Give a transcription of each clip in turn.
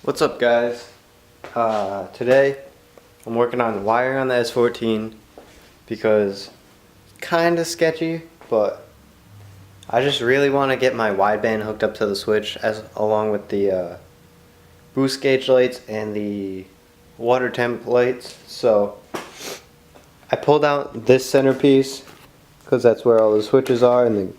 What's up, guys? Today I'm working on wiring on the S14 because it's kind of sketchy, but I just really want to get my wideband hooked up to the switch along with the boost gauge lights and the water temp lights. So I pulled out this centerpiece because that's where all the switches are, and the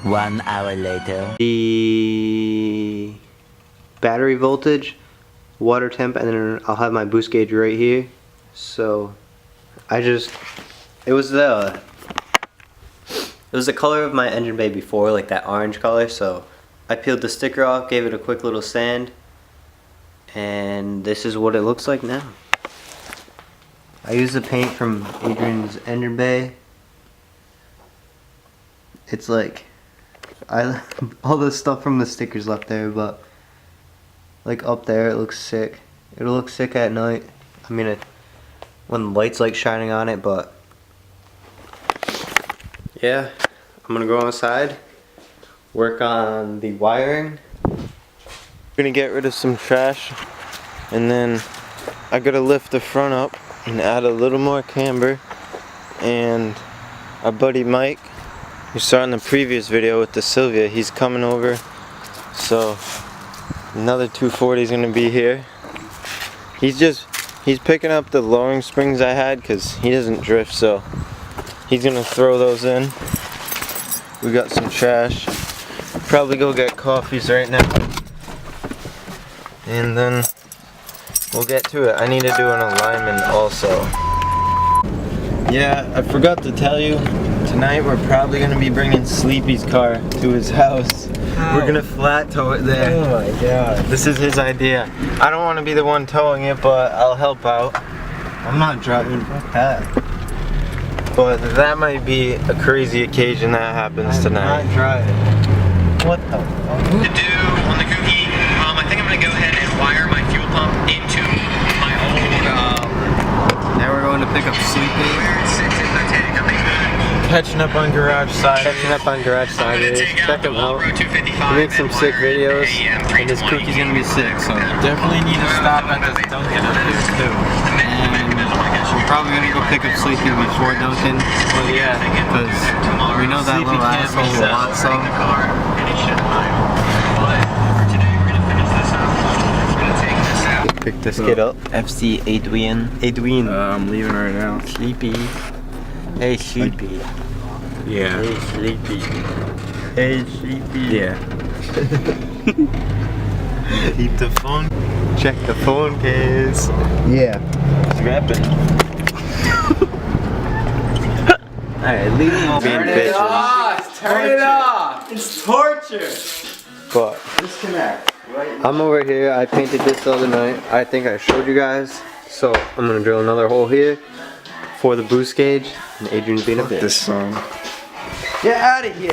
1 hour later, the battery voltage, water temp, and then I'll have my boost gauge right here. So it was the color of my engine bay before, like that orange color, so I peeled the sticker off, gave it a quick little sand, and this is what it looks like now. I used the paint from Adrian's engine bay. It's like, all the stuff from the stickers left there, but like up there it looks sick. It'll look sick at night. I mean, when the light's like shining on it, but yeah, I'm gonna go outside, work on the wiring. I'm gonna get rid of some trash, and then I gotta lift the front up and add a little more camber. And our buddy Mike, you saw in the previous video with the Sylvia, he's coming over, so another 240 is gonna be here. He's picking up the lowering springs I had because he doesn't drift, so he's gonna throw those in. We got some trash. Probably go get coffees right now, and then we'll get to it. I need to do an alignment also. Yeah, I forgot to tell you, tonight we're probably gonna be bringing Sleepy's car to his house. We're gonna flat tow it there. Oh my god. This is his idea. I don't want to be the one towing it, but I'll help out. I'm not driving, fuck that. But that might be a crazy occasion that happens tonight. I'm not driving. What the fuck? To do on the Kooky, I think I'm gonna go ahead and wire my fuel pump into my old Now we're going to pick up Sleepy. Catching up on garage side. Check him out. He makes some sick videos, and his Kooky's gonna be sick. So definitely need to stop at this Dunkin' up here too. And we're probably gonna go pick up Sleepy before Dunkin'. Well, yeah, because we know that little asshole will want some. Pick this kid up. FC Adrian. I'm leaving right now. Sleepy. Hey, Sleepy. Yeah. Hey, Sleepy. Hey, Sleepy. Yeah. Keep the phone. Check the phone case. Yeah. Scrap it. Alright, leave him alone. Turn it off! Turn it off! It's torture! But Disconnect. I'm over here. I painted this the other night. I think I showed you guys. So I'm gonna drill another hole here for the boost gauge. And Adrian's being a bitch. This song. Get out of here!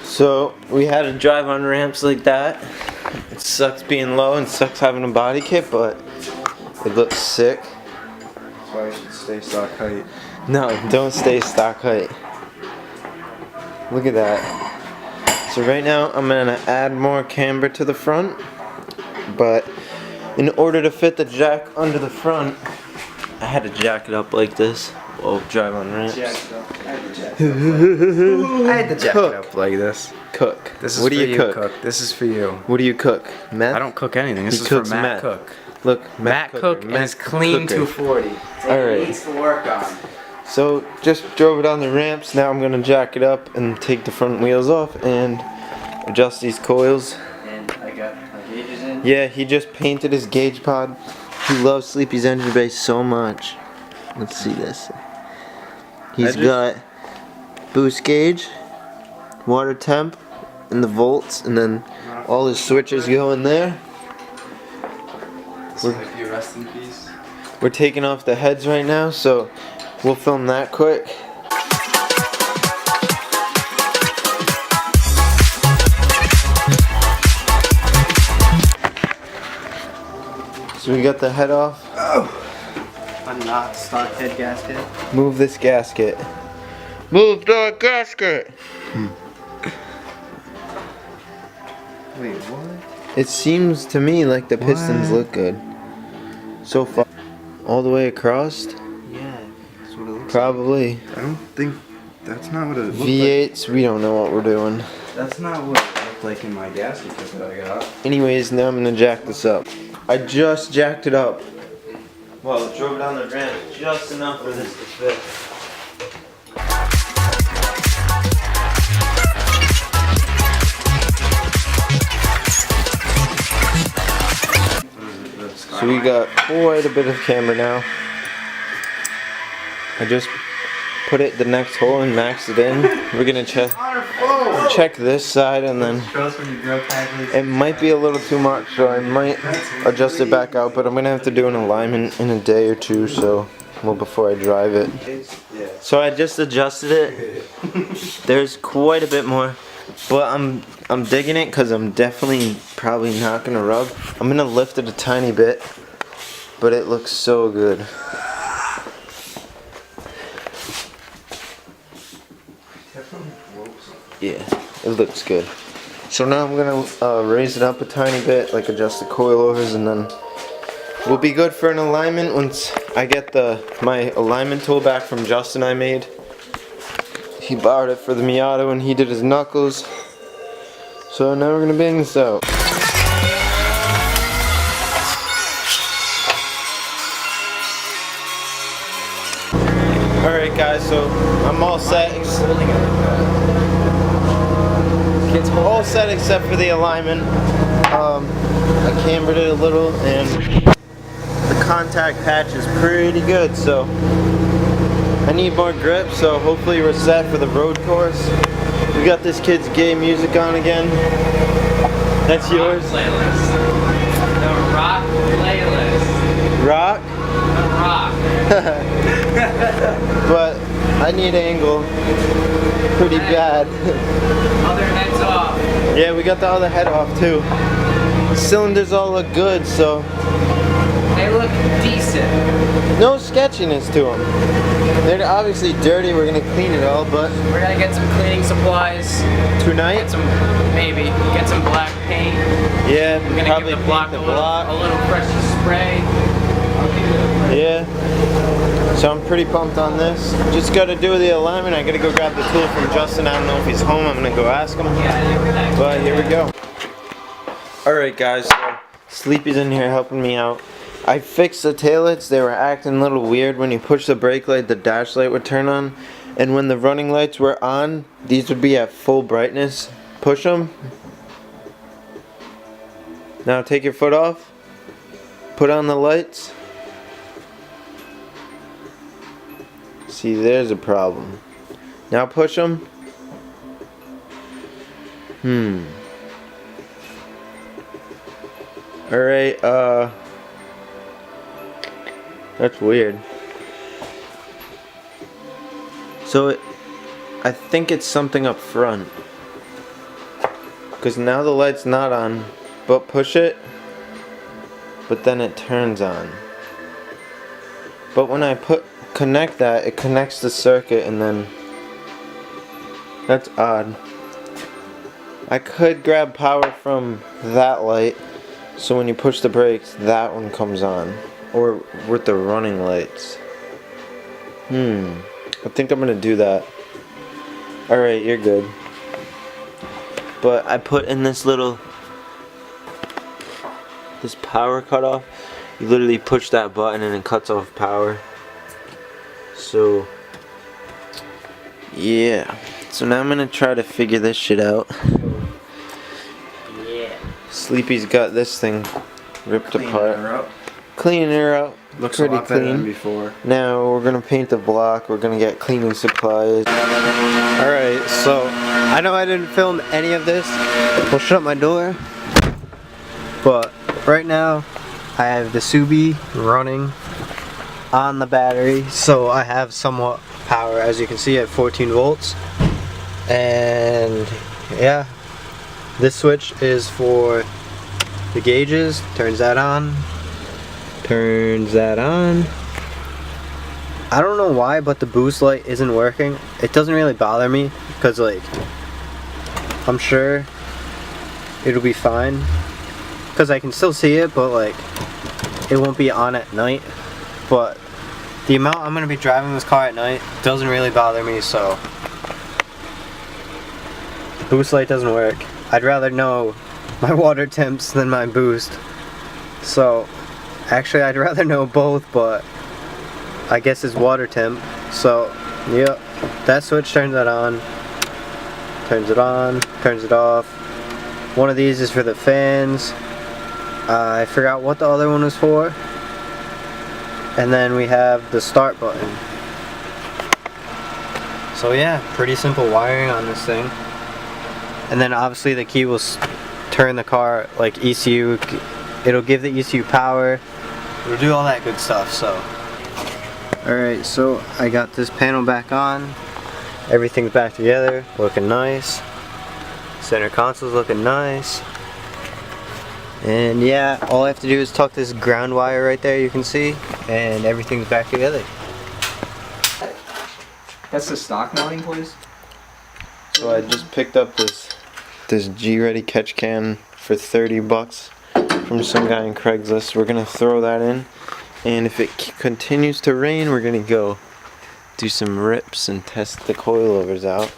So we had to drive on ramps like that. It sucks being low and sucks having a body kit, but it looks sick. That's why you should stay stock height. No, don't stay stock height. Look at that. So right now I'm gonna add more camber to the front, but in order to fit the jack under the front, I had to jack it up like this while drive on ramps. I had to jack it up like this. Cook. This is what for do you cook? This is for you. What do you cook? Meth? I don't cook anything. This He is for cooks Matt meth. Cook. Look, Matt Cook is clean cooker. 240. Alright. Needs to work on. So just drove it on the ramps. Now I'm gonna jack it up and take the front wheels off and adjust these coils. And I got my gauges in. Yeah, he just painted his gauge pod. He loves Sleepy's engine bay so much. Let's see this. He's got boost gauge, water temp, and the volts, and then all his switches go in there. This might be a rest in peace. We're taking off the heads right now, so we'll film that quick. So we got the head off. A not stock head gasket. Move this gasket. Move the gasket! Wait, what? It seems to me like the pistons look good. So far. All the way across? Yeah, that's what it looks Probably. I don't think that's not what it looked V8s, we don't know what we're doing. like. That's not what it looked like in my gasket kit that I got. Anyways, now I'm gonna jack this up. I just jacked it up. Well, it drove down the ramp just enough for this to fit. So we got quite a bit of camber now. I just put it the next hole and maxed it in. We're gonna check this side and then it might be a little too much, so I might adjust it back out, but I'm gonna have to do an alignment in a day or two, so well before I drive it. So I just adjusted it. There's quite a bit more, but I'm digging it because I'm definitely probably not gonna rub. I'm gonna lift it a tiny bit, but it looks so good. Yeah, it looks good. So now I'm gonna raise it up a tiny bit, like adjust the coilovers, and then we'll be good for an alignment once I get my alignment tool back from Justin I made. He borrowed it for the Miata when he did his knuckles. So now we're gonna bang this out. Alright guys, so I'm all set. All set except for the alignment. I cambered it a little and the contact patch is pretty good, so I need more grip, so hopefully we're set for the road course. We got this kid's gay music on again. That's yours? Playlist. The rock playlist. Rock? The rock. But I need angle pretty bad. Other heads off. Yeah, we got the other head off too. The cylinders all look good, so They look decent. no sketchiness to them. They're obviously dirty, we're gonna clean it all, but We're gonna get some cleaning supplies. tonight, Get some, maybe, get some black paint. yeah, We're gonna probably give the block paint a the little fresh spray. Yeah. So I'm pretty pumped on this. Just gotta do the alignment. I gotta go grab the tool from Justin. I don't know if he's home. I'm gonna go ask him. But here we go. Alright guys, so Sleepy's in here helping me out. I fixed the taillights. They were acting a little weird. When you push the brake light, the dash light would turn on. And when the running lights were on, these would be at full brightness. Push them. Now take your foot off. Put on the lights. See, there's a problem. Now push them. Alright, that's weird. So I think it's something up front. Because now the light's not on, but push it, but then it turns on. But when I connect that, it connects the circuit and then that's odd. I could grab power from that light, so when you push the brakes, that one comes on. Or with the running lights. I think I'm gonna do that. Alright, you're good. But I put in this power cutoff. You literally push that button and it cuts off power. So yeah. So now I'm gonna try to figure this shit out. Yeah. Sleepy's got this thing ripped apart. Cleaning her up. Looks pretty a lot better clean. than before. Now we're gonna paint the block. We're gonna get cleaning supplies. Alright, so I know I didn't film any of this. We'll shut my door. But right now I have the Subi running. on the battery, so I have somewhat power, as you can see, at 14 volts. And yeah, this switch is for the gauges. Turns that on, turns that on. I don't know why, but the boost light isn't working. It doesn't really bother me because, like, I'm sure it'll be fine because I can still see it, but like it won't be on at night. But the amount I'm gonna be driving this car at night doesn't really bother me, so the boost light doesn't work. I'd rather know my water temps than my boost. So actually I'd rather know both, but I guess it's water temp. So yep, that switch turns that on, turns it on, turns it off. One of these is for the fans. I forgot what the other one was for. And then we have the start button. So yeah, pretty simple wiring on this thing. And then obviously the key will turn the car, like ECU, it'll give the ECU power, it'll do all that good stuff. So alright, so I got this panel back on, everything's back together, looking nice, center console's looking nice, and yeah, all I have to do is tuck this ground wire right there, you can see, and everything's back together. That's the stock mounting place? So I just picked up this G-Ready catch can for 30 bucks from some guy in Craigslist. We're gonna throw that in, and if it continues to rain, we're gonna go do some rips and test the coilovers out.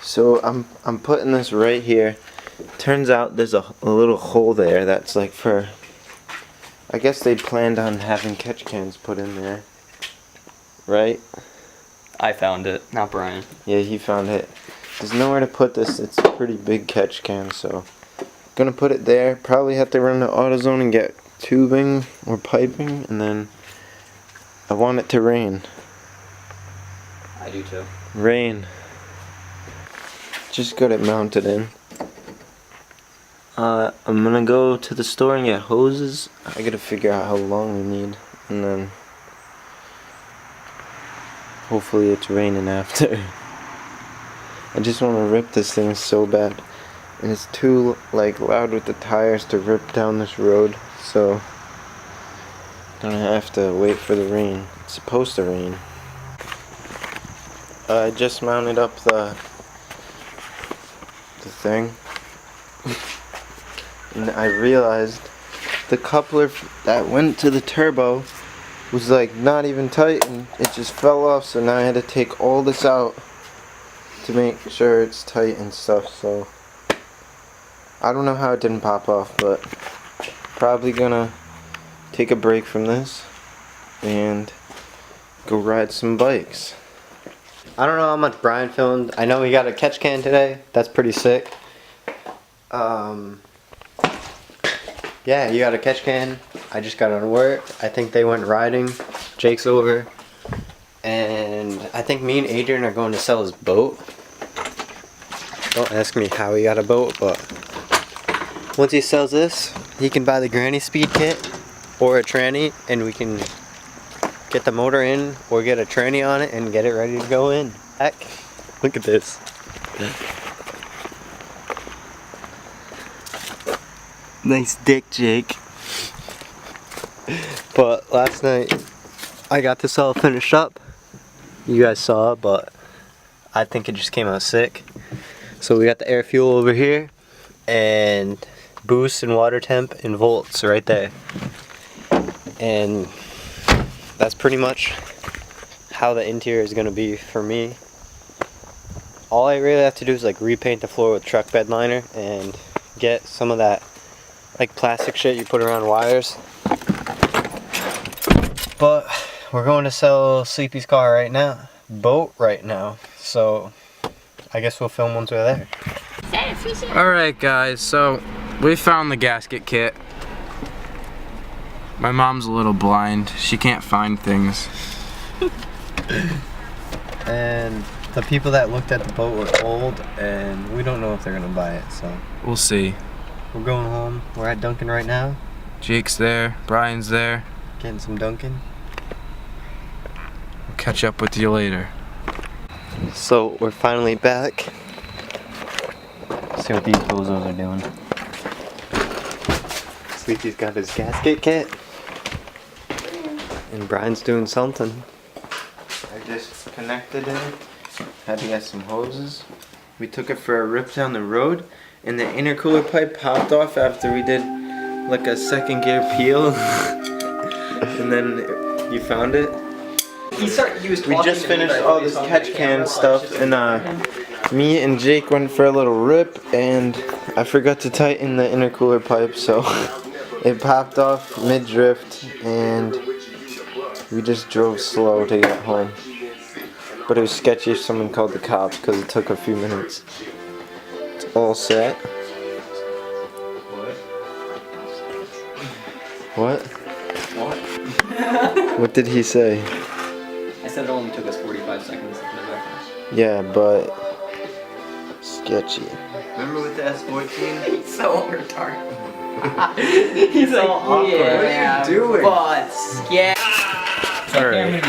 So I'm putting this right here. Turns out there's a little hole there that's like for, I guess they planned on having catch cans put in there, right? I found it, not Brian. Yeah, he found it. There's nowhere to put this. It's a pretty big catch can, so gonna put it there. Probably have to run to AutoZone and get tubing or piping, and then I want it to rain. I do too. Rain. Just got it mounted in. I'm gonna go to the store and get hoses. I gotta figure out how long we need, and then hopefully it's raining after. I just want to rip this thing so bad, and it's too like loud with the tires to rip down this road, so I'm gonna have to wait for the rain. It's supposed to rain. I just mounted up the thing, and I realized the coupler that went to the turbo was like not even tight, and it just fell off, so now I had to take all this out to make sure it's tight and stuff. So I don't know how it didn't pop off, but probably gonna take a break from this and go ride some bikes. I don't know how much Brian filmed. I know we got a catch can today. That's pretty sick. Yeah, you got a catch can. I just got on work. I think they went riding. Jake's over. And I think me and Adrian are going to sell his boat. Don't ask me how he got a boat, but once he sells this, he can buy the granny speed kit or a tranny, and we can get the motor in or get a tranny on it and get it ready to go in. Heck, look at this. Nice dick, Jake. But last night I got this all finished up. You guys saw it, but I think it just came out sick. So we got the air fuel over here, and boost and water temp and volts right there. And that's pretty much how the interior is gonna be for me. All I really have to do is like repaint the floor with truck bed liner and get some of that like plastic shit you put around wires. But we're going to sell Sleepy's car right now, boat right now, so I guess we'll film once we're there. Alright guys, so we found the gasket kit. My mom's a little blind. She can't find things. And the people that looked at the boat were old, and we don't know if they're gonna buy it, so We'll see. we're going home. We're at Dunkin' right now, Jake's there, Brian's there. getting some Dunkin'. catch up with you later. So we're finally back. See what these bozos are doing. Sleepy's got his gasket kit. And Brian's doing something. I just connected it. Had to get some hoses. We took it for a rip down the road, and the intercooler pipe popped off after we did like a second gear peel. And then you found it. We just finished all this catch can stuff, and me and Jake went for a little rip, and I forgot to tighten the intercooler pipe, so it popped off mid-drift, and we just drove slow to get home. But it was sketchy if someone called the cops because it took a few minutes. It's all set. What? What did he say? I said it only took us 45 seconds to put it back on. Yeah, but sketchy. Remember with the S14? He's so retarded. He's so awkward. Yeah, what are you doing? But yeah. Alright.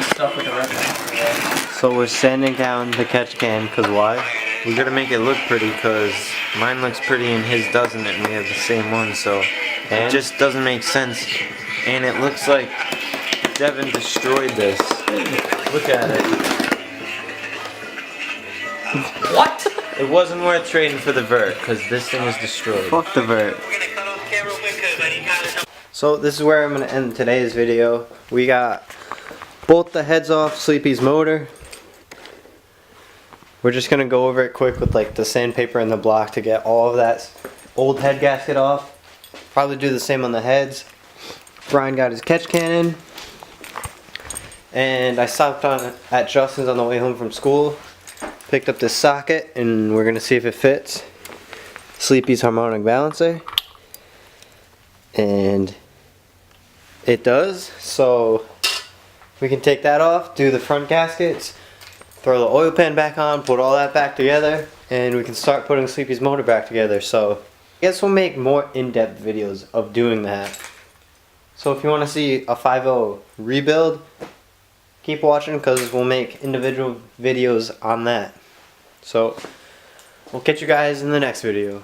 So we're sanding down the catch can, cause why? We gotta make it look pretty, cause mine looks pretty and his doesn't, and we have the same one, so it just doesn't make sense. And it looks like Devin destroyed this. Look at it. What? It wasn't worth trading for the vert, cause this thing is destroyed. Fuck the vert. So this is where I'm gonna end today's video. We got both the heads off Sleepy's motor. We're just gonna go over it quick with like the sandpaper and the block to get all of that old head gasket off. Probably do the same on the heads. Brian got his catch can in. And I stopped on at Justin's on the way home from school. Picked up this socket and we're gonna see if it fits. Sleepy's harmonic balancer. And it does, so we can take that off, do the front gaskets, throw the oil pan back on, put all that back together, and we can start putting Sleepy's motor back together. So I guess we'll make more in-depth videos of doing that. So if you want to see a 5.0 rebuild, keep watching because we'll make individual videos on that. So we'll catch you guys in the next video.